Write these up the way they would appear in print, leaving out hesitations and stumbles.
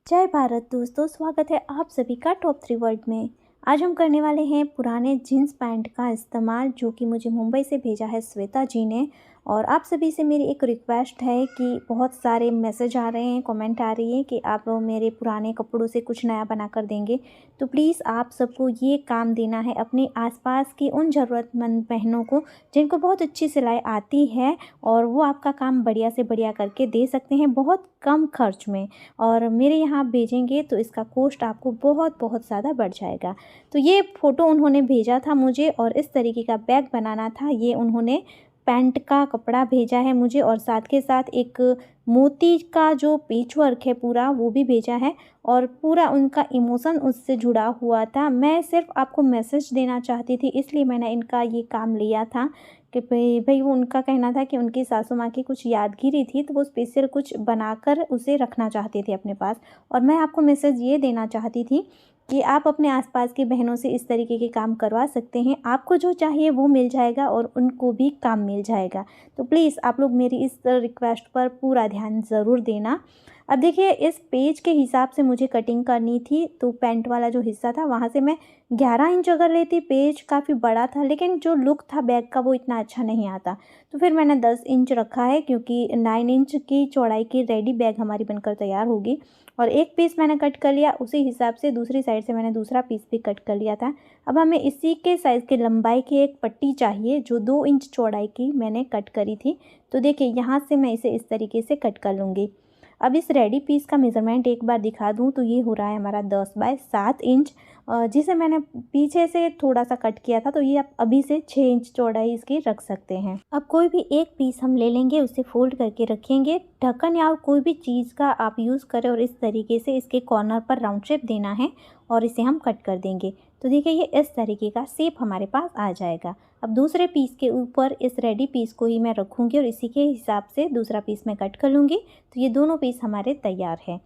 जय भारत दोस्तों, स्वागत है आप सभी का टॉप 3 वर्ल्ड में। आज हम करने वाले हैं पुराने जीन्स पैंट का इस्तेमाल, जो कि मुझे मुंबई से भेजा है श्वेता जी ने। और आप सभी से मेरी एक रिक्वेस्ट है कि बहुत सारे मैसेज आ रहे हैं, कमेंट आ रही है कि आप मेरे पुराने कपड़ों से कुछ नया बना कर देंगे। तो प्लीज़ आप सबको ये काम देना है अपने आसपास की उन ज़रूरतमंद बहनों को जिनको बहुत अच्छी सिलाई आती है, और वो आपका काम बढ़िया से बढ़िया करके दे सकते हैं बहुत कम खर्च में। और मेरे यहाँ आप भेजेंगे तो इसका कॉस्ट आपको बहुत बहुत ज़्यादा बढ़ जाएगा। तो ये फ़ोटो उन्होंने भेजा था मुझे, और इस तरीके का बैग बनाना था। ये उन्होंने पैंट का कपड़ा भेजा है मुझे, और साथ के साथ एक मोती का जो पेच वर्क है पूरा वो भी भेजा है। और पूरा उनका इमोशन उससे जुड़ा हुआ था। मैं सिर्फ आपको मैसेज देना चाहती थी, इसलिए मैंने इनका ये काम लिया था कि भाई वो उनका कहना था कि उनकी सासू माँ की कुछ यादगिरी थी, तो वो स्पेशल कुछ बनाकर उसे रखना चाहते थे अपने पास। और मैं आपको मैसेज ये देना चाहती थी कि आप अपने आसपास की बहनों से इस तरीके के काम करवा सकते हैं। आपको जो चाहिए वो मिल जाएगा और उनको भी काम मिल जाएगा। तो प्लीज़ आप लोग मेरी इस रिक्वेस्ट पर पूरा ध्यान ज़रूर देना। अब देखिए, इस पेज के हिसाब से मुझे कटिंग करनी थी, तो पैंट वाला जो हिस्सा था वहाँ से मैं 11 इंच अगर लेती, पेज काफ़ी बड़ा था, लेकिन जो लुक था बैग का वो इतना अच्छा नहीं आता। तो फिर मैंने 10 इंच रखा है, क्योंकि 9 इंच की चौड़ाई की रेडी बैग हमारी बनकर तैयार होगी। और एक पीस मैंने कट कर लिया, उसी हिसाब से दूसरी साइड से मैंने दूसरा पीस भी कट कर लिया था। अब हमें इसी के साइज़ की लंबाई की एक पट्टी चाहिए, जो 2 इंच चौड़ाई की मैंने कट करी थी। तो देखिए, यहाँ से मैं इसे इस तरीके से कट कर लूँगी। अब इस रेडी पीस का मेज़रमेंट एक बार दिखा दूँ तो ये हो रहा है हमारा 10 बाय 7 इंच, जिसे मैंने पीछे से थोड़ा सा कट किया था। तो ये आप अभी से 6 इंच चौड़ाई इसकी रख सकते हैं। अब कोई भी एक पीस हम ले लेंगे, उसे फोल्ड करके रखेंगे। ढक्कन या कोई भी चीज़ का आप यूज़ करें, और इस तरीके से इसके कॉर्नर पर राउंड शेप देना है, और इसे हम कट कर देंगे। तो देखिए, ये इस तरीके का शेप हमारे पास आ जाएगा। अब दूसरे पीस के ऊपर इस रेडी पीस को ही मैं रखूँगी, और इसी के हिसाब से दूसरा पीस मैं कट कर लूँगी। तो ये दोनों पीस हमारे तैयार हैं।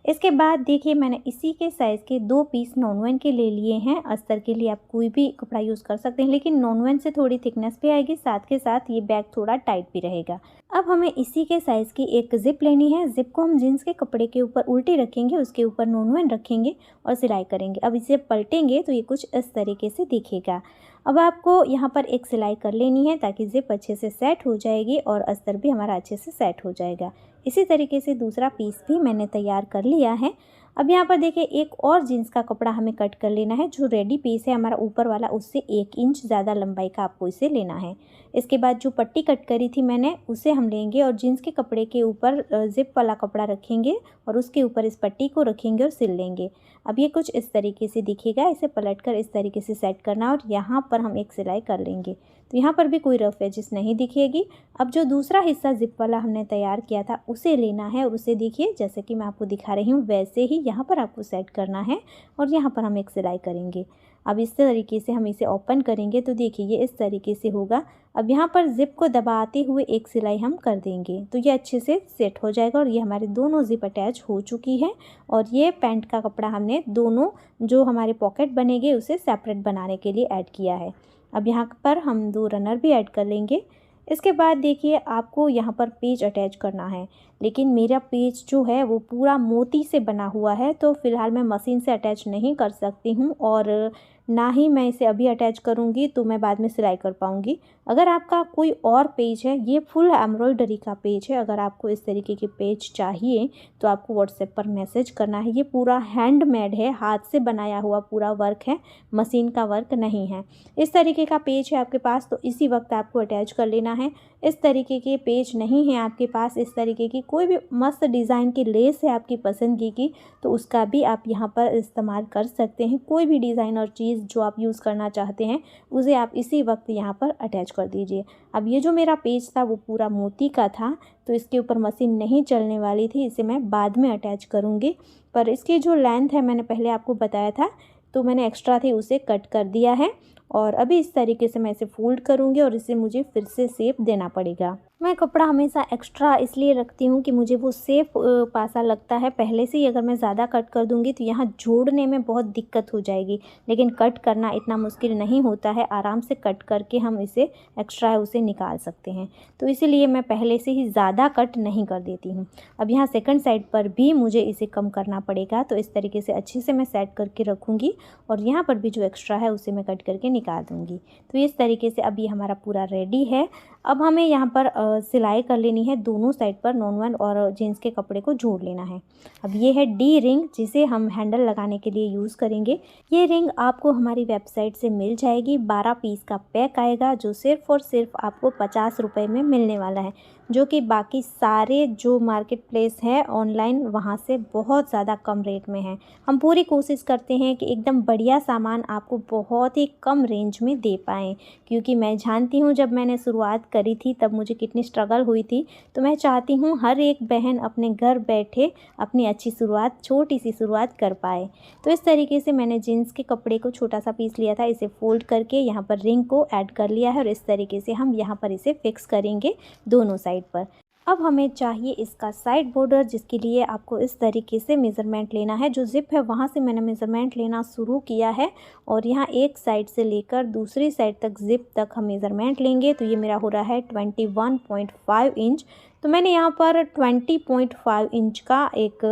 इसके बाद देखिए, मैंने इसी के साइज़ के 2 पीस नॉन-वन के ले लिए हैं। अस्तर के लिए आप कोई भी कपड़ा यूज़ कर सकते हैं, लेकिन नॉन-वन से थोड़ी थिकनेस भी आएगी, साथ के साथ ये बैग थोड़ा टाइट भी रहेगा। अब हमें इसी के साइज़ की एक ज़िप लेनी है। ज़िप को हम जीन्स के कपड़े के ऊपर उल्टी रखेंगे, उसके ऊपर नॉन-वन रखेंगे और सिलाई करेंगे। अब इसे पलटेंगे तो ये कुछ इस तरीके से दिखेगा। अब आपको यहाँ पर एक सिलाई कर लेनी है, ताकि ज़िप अच्छे से सेट हो जाएगी और अस्तर भी हमारा अच्छे से सेट हो जाएगा। इसी तरीके से दूसरा पीस भी मैंने तैयार कर लिया है। अब यहाँ पर देखिए, एक और जीन्स का कपड़ा हमें कट कर लेना है। जो रेडी पीस है हमारा ऊपर वाला, उससे 1 इंच ज़्यादा लंबाई का आपको इसे लेना है। इसके बाद जो पट्टी कट करी थी मैंने, उसे हम लेंगे और जीन्स के कपड़े के ऊपर ज़िप वाला कपड़ा रखेंगे, और उसके ऊपर इस पट्टी को रखेंगे और सिल लेंगे। अब ये कुछ इस तरीके से दिखेगा। इसे पलटकर इस तरीके से सेट करना, और यहाँ पर हम एक सिलाई कर लेंगे। तो यहाँ पर भी कोई रफ एजेस नहीं दिखेगी। अब जो दूसरा हिस्सा ज़िप वाला हमने तैयार किया था, उसे लेना है, और उसे देखिए जैसे कि मैं आपको दिखा रही हूँ वैसे ही यहाँ पर आपको सेट करना है, और यहाँ पर हम एक सिलाई करेंगे। अब इस तरीके से हम इसे ओपन करेंगे तो देखिए ये इस तरीके से होगा। अब यहाँ पर ज़िप को दबाते हुए एक सिलाई हम कर देंगे, तो ये अच्छे से सेट हो जाएगा। और ये हमारे दोनों ज़िप अटैच हो चुकी है। और ये पैंट का कपड़ा हमने दोनों जो हमारे पॉकेट बनेंगे उसे सेपरेट बनाने के लिए ऐड किया है। अब यहाँ पर हम 2 रनर भी ऐड कर लेंगे। इसके बाद देखिए, आपको यहाँ पर पेज अटैच करना है, लेकिन मेरा पेज जो है वो पूरा मोती से बना हुआ है, तो फ़िलहाल मैं मशीन से अटैच नहीं कर सकती हूँ, और ना ही मैं इसे अभी अटैच करूँगी तो मैं बाद में सिलाई कर पाऊँगी। अगर आपका कोई और पेज है, ये फुल एम्ब्रॉयडरी का पेज है, अगर आपको इस तरीके के पेज चाहिए तो आपको व्हाट्सएप पर मैसेज करना है। ये पूरा हैंडमेड है, हाथ से बनाया हुआ पूरा वर्क है, मशीन का वर्क नहीं है। इस तरीके का पेज है आपके पास तो इसी वक्त आपको अटैच कर लेना है। इस तरीके के पेज नहीं है आपके पास, इस तरीके की कोई भी मस्त डिज़ाइन की लेस है आपकी पसंदगी की, तो उसका भी आप यहाँ पर इस्तेमाल कर सकते हैं। कोई भी डिज़ाइन और चीज़ जो आप यूज़ करना चाहते हैं उसे आप इसी वक्त यहाँ पर अटैच कर दीजिए। अब ये जो मेरा पेज था वो पूरा मोती का था, तो इसके ऊपर मशीन नहीं चलने वाली थी, इसे मैं बाद में अटैच करूँगी। पर इसकी जो लेंथ है मैंने पहले आपको बताया था, तो मैंने एक्स्ट्रा थी उसे कट कर दिया है। और अभी इस तरीके से मैं इसे फोल्ड करूँगी, और इसे मुझे फिर से शेप देना पड़ेगा। मैं कपड़ा हमेशा एक्स्ट्रा इसलिए रखती हूँ कि मुझे वो सेफ पासा लगता है। पहले से ही अगर मैं ज़्यादा कट कर दूँगी तो यहाँ जोड़ने में बहुत दिक्कत हो जाएगी, लेकिन कट करना इतना मुश्किल नहीं होता है। आराम से कट करके हम इसे एक्स्ट्रा है उसे निकाल सकते हैं। तो इसीलिए मैं पहले से ही ज़्यादा कट नहीं कर देती हूँ। अब यहाँ सेकंड साइड पर भी मुझे इसे कम करना पड़ेगा, तो इस तरीके से अच्छे से मैं सेट करके रखूँगी और यहाँ पर भी जो एक्स्ट्रा है उसे मैं कट करके निकाल दूँगी। तो इस तरीके से अब ये हमारा पूरा रेडी है। अब हमें यहाँ पर सिलाई कर लेनी है दोनों साइड पर, नॉन-वन और जीन्स के कपड़े को जोड़ लेना है। अब ये है डी रिंग, जिसे हम हैंडल लगाने के लिए यूज़ करेंगे। ये रिंग आपको हमारी वेबसाइट से मिल जाएगी। 12 पीस का पैक आएगा जो सिर्फ़ और सिर्फ आपको 50 रुपये में मिलने वाला है, जो कि बाकी सारे जो मार्केट प्लेस है ऑनलाइन वहाँ से बहुत ज़्यादा कम रेट में है। हम पूरी कोशिश करते हैं कि एकदम बढ़िया सामान आपको बहुत ही कम रेंज में दे पाएँ, क्योंकि मैं जानती हूँ जब मैंने शुरुआत करी थी तब मुझे कितनी स्ट्रगल हुई थी। तो मैं चाहती हूँ हर एक बहन अपने घर बैठे अपनी अच्छी शुरुआत, छोटी सी शुरुआत कर पाए। तो इस तरीके से मैंने जीन्स के कपड़े को छोटा सा पीस लिया था, इसे फोल्ड करके यहाँ पर रिंग को ऐड कर लिया है और इस तरीके से हम यहाँ पर इसे फिक्स करेंगे दोनों साइड पर। अब हमें चाहिए इसका साइड बॉर्डर, जिसके लिए आपको इस तरीके से मेज़रमेंट लेना है। जो ज़िप है वहाँ से मैंने मेज़रमेंट लेना शुरू किया है और यहाँ एक साइड से लेकर दूसरी साइड तक ज़िप तक हम मेज़रमेंट लेंगे। तो ये मेरा हो रहा है 21.5 इंच। तो मैंने यहाँ पर 20.5 इंच का एक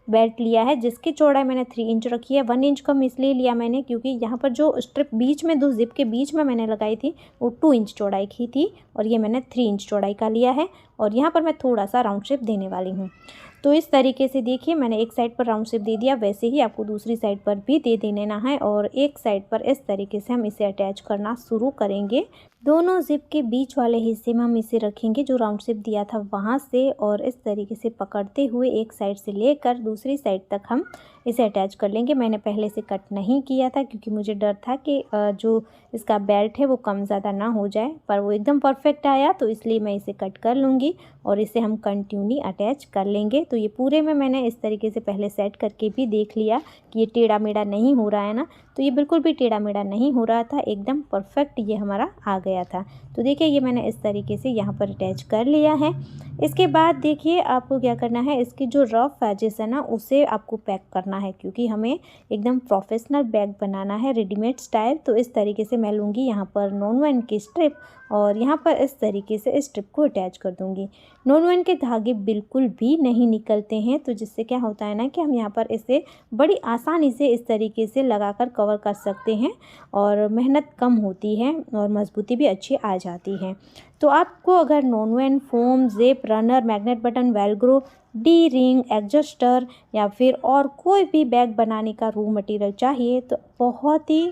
बेल्ट लिया है, जिसकी चौड़ाई मैंने 3 इंच रखी है। 1 इंच कम इसलिए लिया मैंने क्योंकि यहाँ पर जो स्ट्रिप बीच में, दो ज़िप के बीच में मैंने लगाई थी वो 2 इंच चौड़ाई की थी और ये मैंने 3 इंच चौड़ाई का लिया है। और यहाँ पर मैं थोड़ा सा राउंड शेप देने वाली हूँ। तो इस तरीके से देखिए मैंने एक साइड पर राउंड शेप दे दिया, वैसे ही आपको दूसरी साइड पर भी दे देना है और एक साइड पर इस तरीके से हम इसे अटैच करना शुरू करेंगे। दोनों ज़िप के बीच वाले हिस्से में हम इसे रखेंगे जो राउंड शेप दिया था वहाँ से, और इस तरीके से पकड़ते हुए एक साइड से लेकर दूसरी साइड तक हम इसे अटैच कर लेंगे। मैंने पहले से कट नहीं किया था क्योंकि मुझे डर था कि जो इसका बेल्ट है वो कम ज़्यादा ना हो जाए, पर वो एकदम परफेक्ट आया, तो इसलिए मैं इसे कट कर लूँगी और इसे हम कंटिन्यू अटैच कर लेंगे। तो ये पूरे में मैंने इस तरीके से पहले सेट करके भी देख लिया कि ये टेढ़ा मेढ़ा नहीं हो रहा है ना, तो ये बिल्कुल भी टेढ़ा मेढ़ा नहीं हो रहा था, एकदम परफेक्ट ये हमारा आ गया था। तो देखिए ये मैंने इस तरीके से यहाँ पर अटैच कर लिया है। इसके बाद देखिए आपको क्या करना है, इसकी जो रफ एजेस है ना उसे आपको पैक करना है, क्योंकि हमें एकदम प्रोफेशनल बैग बनाना है रेडीमेड स्टाइल। तो इस तरीके से मैं लूँगी यहाँ पर नॉन-वन की स्ट्रिप और यहाँ पर इस तरीके से इस स्ट्रिप को अटैच कर दूँगी। नॉन-वन के धागे बिल्कुल भी नहीं निकलते हैं, तो जिससे क्या होता है ना कि हम यहाँ पर इसे बड़ी आसानी से इस तरीके से लगाकर कवर कर सकते हैं और मेहनत कम होती है और मजबूती भी अच्छी आ जाती है। तो आपको अगर non-one, foam, zip, runner, magnet button, Velcro, D ring, adjuster या फिर और कोई भी बैग बनाने का रॉ मटेरियल चाहिए तो बहुत ही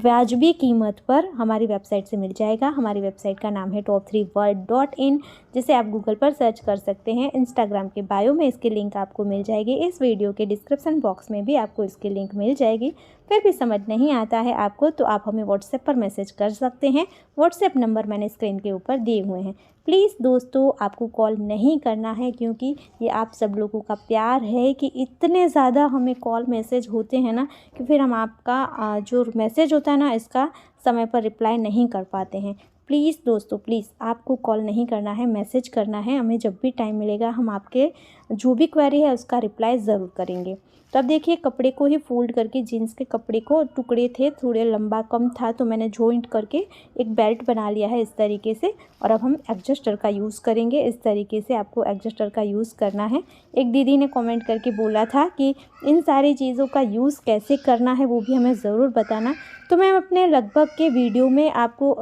वाजबी कीमत पर हमारी वेबसाइट से मिल जाएगा। हमारी वेबसाइट का नाम है top3world.in, जिसे आप गूगल पर सर्च कर सकते हैं। इंस्टाग्राम के बायो में इसकी लिंक आपको मिल जाएगी। इस वीडियो के डिस्क्रिप्शन बॉक्स में भी आपको इसकी लिंक मिल जाएगी। फिर भी समझ नहीं आता है आपको तो आप हमें व्हाट्सएप पर मैसेज कर सकते हैं। व्हाट्सएप नंबर मैंने स्क्रीन के ऊपर दिए हुए हैं। प्लीज़ दोस्तों आपको कॉल नहीं करना है, क्योंकि ये आप सब लोगों का प्यार है कि इतने ज़्यादा हमें कॉल मैसेज होते हैं ना कि फिर हम आपका जो मैसेज होता है ना इसका समय पर रिप्लाई नहीं कर पाते हैं। प्लीज़ दोस्तों प्लीज़ आपको कॉल नहीं करना है, मैसेज करना है। हमें जब भी टाइम मिलेगा हम आपके जो भी क्वेरी है उसका रिप्लाई ज़रूर करेंगे। तो अब देखिए कपड़े को ही फोल्ड करके, जीन्स के कपड़े को टुकड़े थे, थोड़े लंबा कम था तो मैंने जॉइंट करके एक बेल्ट बना लिया है इस तरीके से। और अब हम एडजस्टर का यूज़ करेंगे। इस तरीके से आपको एडजस्टर का यूज़ करना है। एक दीदी ने कमेंट करके बोला था कि इन सारी चीज़ों का यूज़ कैसे करना है वो भी हमें ज़रूर बताना। तो मैं अपने लगभग के वीडियो में आपको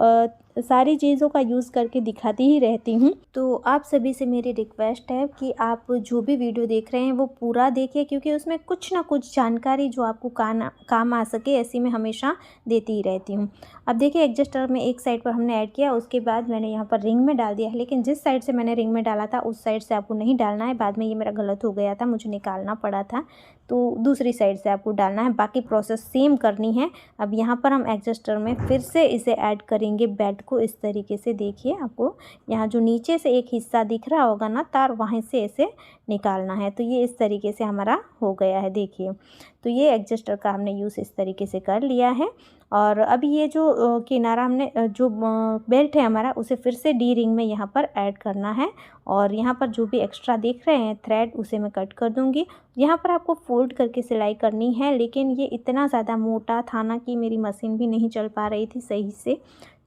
सारी चीज़ों का यूज़ करके दिखाती ही रहती हूँ। तो आप सभी से मेरी रिक्वेस्ट है कि आप जो भी वीडियो देख रहे हैं वो पूरा देखिए, क्योंकि उसमें कुछ ना कुछ जानकारी जो आपको काम आ सके ऐसी मैं हमेशा देती ही रहती हूँ। अब देखिए एडजस्टर में एक साइड पर हमने ऐड किया, उसके बाद मैंने यहाँ पर रिंग में डाल दिया है, लेकिन जिस साइड से मैंने रिंग में डाला था उस साइड से आपको नहीं डालना है। बाद में ये मेरा गलत हो गया था, मुझे निकालना पड़ा था, तो दूसरी साइड से आपको डालना है। बाकी प्रोसेस सेम करनी है। अब यहाँ पर हम एडजस्टर में फिर से इसे ऐड करेंगे बेल्ट को इस तरीके से देखिए, आपको यहाँ जो नीचे से एक हिस्सा दिख रहा होगा ना तार, वहीं से ऐसे निकालना है। तो ये इस तरीके से हमारा हो गया है देखिए। तो ये एडजस्टर का हमने यूज़ इस तरीके से कर लिया है। और अभी ये जो किनारा हमने जो बेल्ट है हमारा, उसे फिर से डी रिंग में यहाँ पर ऐड करना है। और यहाँ पर जो भी एक्स्ट्रा दिख रहे हैं थ्रेड, उसे मैं कट कर दूँगी। यहाँ पर आपको फोल्ड करके सिलाई करनी है, लेकिन ये इतना ज़्यादा मोटा था ना कि मेरी मशीन भी नहीं चल पा रही थी सही से।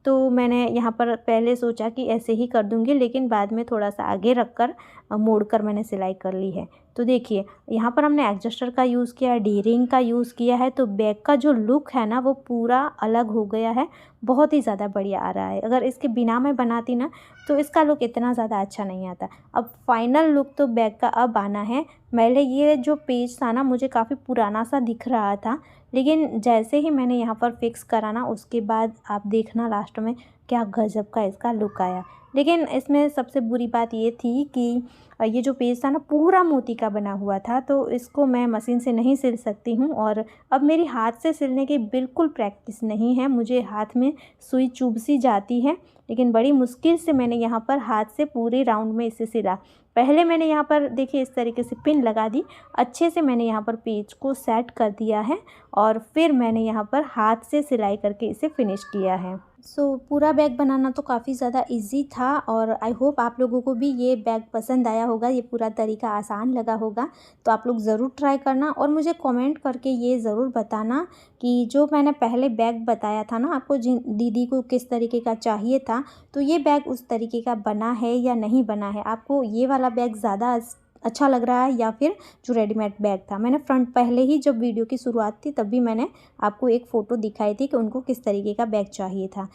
तो मैंने यहाँ पर पहले सोचा कि ऐसे ही कर दूँगी, लेकिन बाद में थोड़ा सा आगे रख कर मोड़ कर मैंने सिलाई कर ली है। तो देखिए यहाँ पर हमने एडजस्टर का यूज़ किया है, डी रिंग का यूज़ किया है, तो बैक का जो लुक है ना वो पूरा अलग हो गया है, बहुत ही ज़्यादा बढ़िया आ रहा है। अगर इसके बिना मैं बनाती ना तो इसका लुक इतना ज़्यादा अच्छा नहीं आता। अब फाइनल लुक तो बैक का अब आना है। पहले ये जो पेज था ना मुझे काफ़ी पुराना सा दिख रहा था, लेकिन जैसे ही मैंने यहाँ पर फिक्स करा ना, उसके बाद आप देखना लास्ट में क्या गज़ब का इसका लुक आया। लेकिन इसमें सबसे बुरी बात ये थी कि ये जो पेज था ना पूरा मोती का बना हुआ था, तो इसको मैं मशीन से नहीं सिल सकती हूँ। और अब मेरी हाथ से सिलने की बिल्कुल प्रैक्टिस नहीं है, मुझे हाथ में सुई चुभ सी जाती है। लेकिन बड़ी मुश्किल से मैंने यहाँ पर हाथ से पूरे राउंड में इसे सिला। पहले मैंने यहाँ पर देखिए इस तरीके से पिन लगा दी, अच्छे से मैंने यहाँ पर पेज को सेट कर दिया है, और फिर मैंने यहाँ पर हाथ से सिलाई करके इसे फिनिश किया है। पूरा बैग बनाना तो काफ़ी ज़्यादा इजी था, और आई होप आप लोगों को भी ये बैग पसंद आया होगा, ये पूरा तरीका आसान लगा होगा। तो आप लोग ज़रूर ट्राई करना, और मुझे कमेंट करके ये ज़रूर बताना कि जो मैंने पहले बैग बताया था ना आपको, जिन दीदी को किस तरीके का चाहिए था, तो ये बैग उस तरीके का बना है या नहीं बना है। आपको ये वाला बैग ज़्यादा अच्छा लग रहा है या फिर जो रेडीमेड बैग था। मैंने फ्रंट पहले ही जब वीडियो की शुरुआत थी तब भी मैंने आपको एक फ़ोटो दिखाई थी कि उनको किस तरीके का बैग चाहिए था।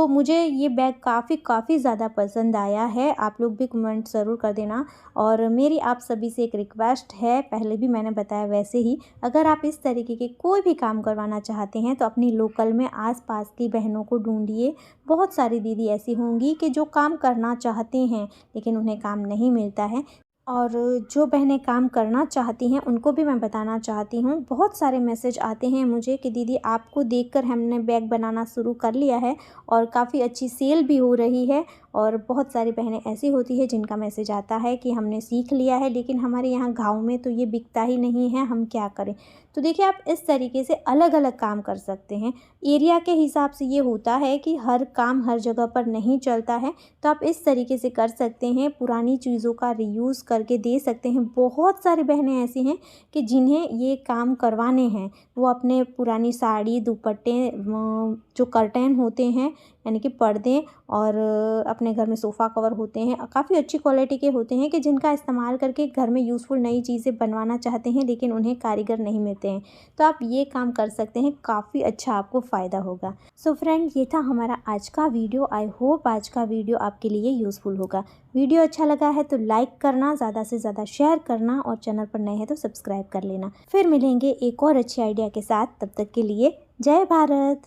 मुझे ये बैग काफ़ी ज़्यादा पसंद आया है। आप लोग भी कमेंट ज़रूर कर देना। और मेरी आप सभी से एक रिक्वेस्ट है, पहले भी मैंने बताया वैसे ही, अगर आप इस तरीके के कोई भी काम करवाना चाहते हैं तो अपनी लोकल में आस-पास की बहनों को ढूँढिए। बहुत सारी दीदी ऐसी होंगी कि जो काम करना चाहती हैं लेकिन उन्हें काम नहीं मिलता है। और जो बहनें काम करना चाहती हैं उनको भी मैं बताना चाहती हूँ, बहुत सारे मैसेज आते हैं मुझे कि दीदी आपको देखकर हमने बैग बनाना शुरू कर लिया है और काफ़ी अच्छी सेल भी हो रही है। और बहुत सारी बहनें ऐसी होती है जिनका मैसेज आता है कि हमने सीख लिया है लेकिन हमारे यहाँ गांव में तो ये बिकता ही नहीं है, हम क्या करें। तो देखिए आप इस तरीके से अलग अलग काम कर सकते हैं। एरिया के हिसाब से ये होता है कि हर काम हर जगह पर नहीं चलता है, तो आप इस तरीके से कर सकते हैं, पुरानी चीज़ों का रीयूज़ करके दे सकते हैं। बहुत सारी बहनें ऐसी हैं कि जिन्हें ये काम करवाने हैं, वो अपने पुरानी साड़ी, दुपट्टे, जो कर्टेन होते हैं यानी कि पर्दे, और अपने घर में सोफ़ा कवर होते हैं, काफ़ी अच्छी क्वालिटी के होते हैं कि जिनका इस्तेमाल करके घर में यूज़फुल नई चीज़ें बनवाना चाहते हैं लेकिन उन्हें कारीगर नहीं मिलते हैं, तो आप ये काम कर सकते हैं, काफ़ी अच्छा आपको फ़ायदा होगा। फ्रेंड, ये था हमारा आज का वीडियो। आई होप आज का वीडियो आपके लिए यूज़फुल होगा। वीडियो अच्छा लगा है तो लाइक करना, ज़्यादा से ज़्यादा शेयर करना, और चैनल पर नए हैं तो सब्सक्राइब कर लेना। फिर मिलेंगे एक और अच्छे आइडिया के साथ, तब तक के लिए जय भारत।